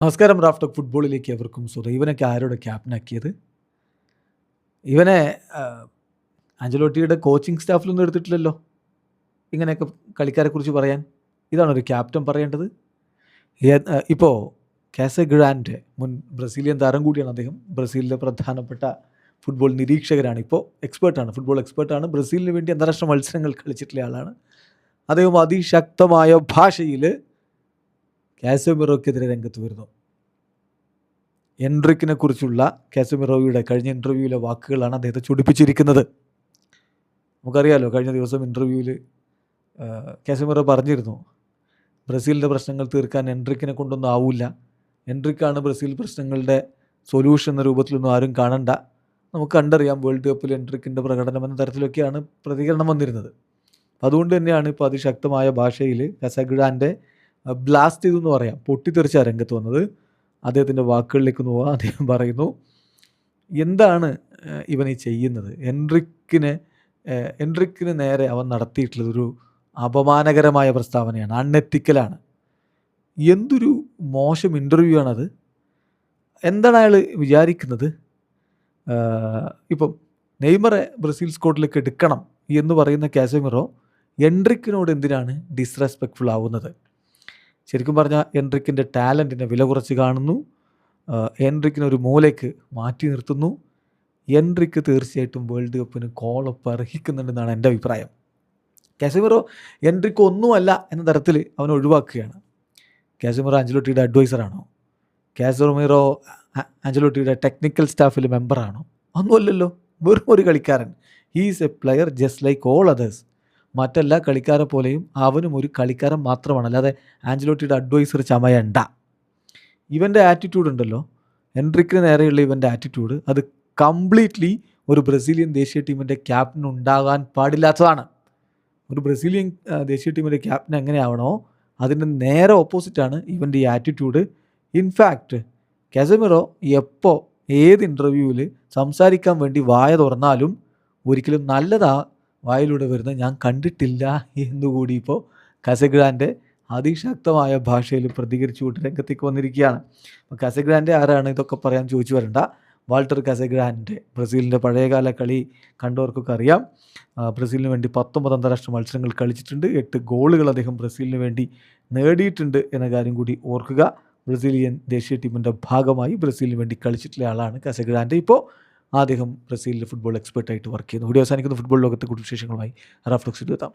നമസ്കാരം. Raf talk ഫുട്ബോളിലേക്ക് എവർക്കും സ്വാഗതം. ഇവനൊക്കെ ആരോട് ക്യാപ്റ്റനാക്കിയത്? ഇവനെ ആഞ്ചലോട്ടിയുടെ കോച്ചിങ് സ്റ്റാഫിലൊന്നും എടുത്തിട്ടില്ലല്ലോ ഇങ്ങനെയൊക്കെ കളിക്കാരെക്കുറിച്ച് പറയാൻ. ഇതാണോ ഒരു ക്യാപ്റ്റൻ പറയേണ്ടത്? ഇപ്പോൾ കാസഗ്ലാൻഡ് മുൻ ബ്രസീലിയൻ താരം കൂടിയാണ് അദ്ദേഹം. ബ്രസീലിലെ പ്രധാനപ്പെട്ട ഫുട്ബോൾ നിരീക്ഷകരാണ്, ഇപ്പോൾ എക്സ്പേർട്ടാണ്, ഫുട്ബോൾ എക്സ്പേർട്ടാണ്. ബ്രസീലിന് വേണ്ടി അന്താരാഷ്ട്ര മത്സരങ്ങൾ കളിച്ചിട്ടുള്ള ആളാണ്. അദ്ദേഹം അതിശക്തമായ ഭാഷയിൽ കാസമിറോക്കെതിരെ രംഗത്ത് വരുന്നു. എൻട്രിക്കിനെ കുറിച്ചുള്ള കാസമിറോയുടെ കഴിഞ്ഞ ഇൻ്റർവ്യൂവിലെ വാക്കുകളാണ് അദ്ദേഹത്തെ ചൊടിപ്പിച്ചിരിക്കുന്നത്. നമുക്കറിയാലോ, കഴിഞ്ഞ ദിവസം ഇൻ്റർവ്യൂവിൽ കാസമിറോ പറഞ്ഞിരുന്നു, ബ്രസീലിൻ്റെ പ്രശ്നങ്ങൾ തീർക്കാൻ എൻട്രിക്കിനെ കൊണ്ടൊന്നും ആവില്ല, എൻട്രിക്കാണ് ബ്രസീൽ പ്രശ്നങ്ങളുടെ സൊല്യൂഷൻ എന്ന രൂപത്തിലൊന്നും ആരും കാണണ്ട, നമുക്ക് കണ്ടറിയാം വേൾഡ് കപ്പിൽ എൻട്രിക്കിൻ്റെ പ്രകടനം എന്ന തരത്തിലൊക്കെയാണ് പ്രതികരണം വന്നിരുന്നത്. അതുകൊണ്ട് തന്നെയാണ് ഇപ്പോൾ അതിശക്തമായ ഭാഷയിൽ കാസഗ്ലാൻഡെ ബ്ലാസ്റ്റ് ചെയ്തു എന്ന് പറയാം, പൊട്ടിത്തെറിച്ച രംഗത്ത് വന്നത്. അദ്ദേഹത്തിൻ്റെ വാക്കുകളിലേക്ക് പോവുക. അദ്ദേഹം പറയുന്നു, എന്താണ് ഇവൻ ഈ ചെയ്യുന്നത്? എൻട്രിക്കിന് നേരെ അവൻ നടത്തിയിട്ടുള്ളതൊരു അപമാനകരമായ പ്രസ്താവനയാണ്, അൺഎത്തിക്കലാണ്. എന്തൊരു മോശം ഇൻ്റർവ്യൂ ആണത്. എന്താണ് അയാൾ വിചാരിക്കുന്നത്? ഇപ്പം നെയ്മറെ ബ്രസീൽ സ്ക്വാഡിലേക്ക് എടുക്കണം എന്ന് പറയുന്ന കാസമിറോ എൻട്രിക്കിനോട് എന്തിനാണ് ഡിസ്റെസ്പെക്ട്ഫുൾ ആവുന്നത്? ശരിക്കും പറഞ്ഞാൽ എൻട്രിക്കിൻ്റെ ടാലൻറ്റിനെ വില കുറച്ച് കാണുന്നു, എൻട്രിക്കിനെ ഒരു മൂലയ്ക്ക് മാറ്റി നിർത്തുന്നു. എൻട്രിക്ക് തീർച്ചയായിട്ടും വേൾഡ് കപ്പിന് കോളൊപ്പ് അർഹിക്കുന്നുണ്ടെന്നാണ് എൻ്റെ അഭിപ്രായം. കാസമിറോ എൻട്രിക്ക് ഒന്നുമല്ല എന്ന തരത്തിൽ അവനെ ഒഴിവാക്കുകയാണ്. കാസമിറോ ആഞ്ചലോട്ടിയുടെ അഡ്വൈസറാണോ? കാസമിറോ ആഞ്ചലോട്ടിയുടെ ടെക്നിക്കൽ സ്റ്റാഫിൽ മെമ്പറാണോ? ഒന്നുമല്ലല്ലോ, വെറും ഒരു കളിക്കാരൻ. He's a player just like all others. മറ്റെല്ലാ കളിക്കാരെ പോലെയും അവനും ഒരു കളിക്കാരൻ മാത്രമാണ്, അല്ലാതെ ആഞ്ചലോട്ടിയുടെ അഡ്വൈസർ ചമയണ്ട. ഇവൻ്റെ ആറ്റിറ്റ്യൂഡ് ഉണ്ടല്ലോ, എൻട്രിക്കിന് നേരെയുള്ള ഇവൻ്റെ ആറ്റിറ്റ്യൂഡ്, അത് കംപ്ലീറ്റ്ലി ഒരു ബ്രസീലിയൻ ദേശീയ ടീമിൻ്റെ ക്യാപ്റ്റൻ ഉണ്ടാകാൻ പാടില്ലാത്തതാണ്. ഒരു ബ്രസീലിയൻ ദേശീയ ടീമിൻ്റെ ക്യാപ്റ്റൻ എങ്ങനെയാവണോ അതിൻ്റെ നേരെ ഓപ്പോസിറ്റാണ് ഇവൻ്റെ ഈ ആറ്റിറ്റ്യൂഡ്. ഇൻഫാക്റ്റ് കാസമിറോ എപ്പോൾ ഏത് ഇൻ്റർവ്യൂവിൽ സംസാരിക്കാൻ വേണ്ടി വായ തുറന്നാലും ഒരിക്കലും നല്ലതാ വായിലൂടെ വരുന്നത് ഞാൻ കണ്ടിട്ടില്ല എന്നുകൂടി ഇപ്പോൾ കാസഗ്ലാൻഡ് അതിശക്തമായ ഭാഷയിൽ പ്രതികരിച്ചുകൊണ്ട് രംഗത്തേക്ക് വന്നിരിക്കുകയാണ്. അപ്പോൾ കാസഗ്ലാൻഡ് ആരാണ് ഇതൊക്കെ പറയാൻ ചോദിച്ചു വരണ്ട. വാൾട്ടർ കാസഗ്ലാൻഡ് ബ്രസീലിൻ്റെ പഴയകാല കളി കണ്ടവർക്കൊക്കെ അറിയാം. ബ്രസീലിന് വേണ്ടി 19 അന്താരാഷ്ട്ര മത്സരങ്ങൾ കളിച്ചിട്ടുണ്ട്, 8 ഗോളുകൾ അദ്ദേഹം ബ്രസീലിന് വേണ്ടി നേടിയിട്ടുണ്ട് എന്ന കാര്യം കൂടി ഓർക്കുക. ബ്രസീലിയൻ ദേശീയ ടീമിൻ്റെ ഭാഗമായി ബ്രസീലിന് വേണ്ടി കളിച്ചിട്ടുള്ള ആളാണ് കാസഗ്ലാൻഡ്. ഇപ്പോൾ അദ്ദേഹം ബ്രസീലിലെ ഫുട്ബോൾ എക്സ്പെർട്ടായിട്ട് വർക്ക് ചെയ്യുന്നു. വീഡിയോ അവസാനിക്കുന്ന ഫുട്ബോൾ ലോകത്തെ കൂടുതൽ വിശേഷങ്ങളുമായി റാഫ് ടോക്സിൽ എത്താം.